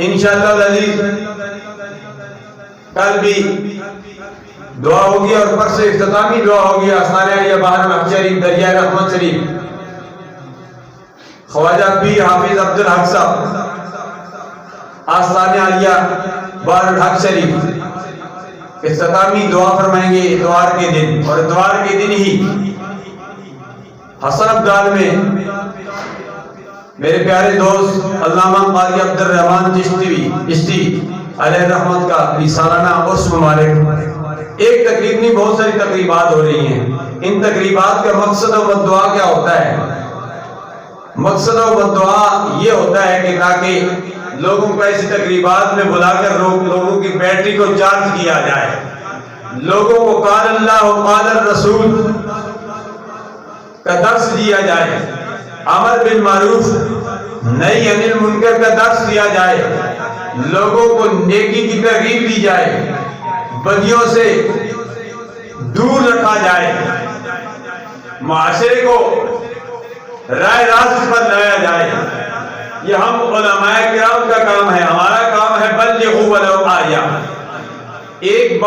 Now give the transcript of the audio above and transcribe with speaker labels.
Speaker 1: انشاءاللہ العزیز کل بھی دعا ہوگی اور پرسوں اختتامی دعا ہوگی آستانہ عالیہ بہار الحق شریف دریائے رحمت شریف خواجہ پیر حافظ عبدالحق صاحب آستانہ عالیہ بہار الحق شریف اختتامی دعا فرمائیں گے اتوار کے دن، اور اتوار کے دن ہی حسن ابدال میں میرے پیارے دوست علامہ قاضی عبد الرحمن چشتی علیہ رحمت کا سالانہ عرس مبارک، ایک تقریب نہیں بہت ساری تقریبات ہو رہی ہیں۔ ان تقریبات کا مقصد و دعا کیا ہوتا ہے؟ مقصد و دعا یہ ہوتا ہے کہ تاکہ لوگوں کو ایسی تقریبات میں بلا کر لوگوں کی بیٹری کو چارج کیا جائے، لوگوں کو قال اللہ و قال الرسول کا درس دیا جائے، امر بالمعروف نہی عن المنکر کا درس دیا جائے، لوگوں کو نیکی کی ترغیب دی جائے، بدیوں سے دور رکھا جائے، معاشرے کو رائے راست پر لایا جائے۔ یہ ہم علماء کرام کا کام ہے، ہمارا کام ہے بلغوا ولو آیہ۔ ایک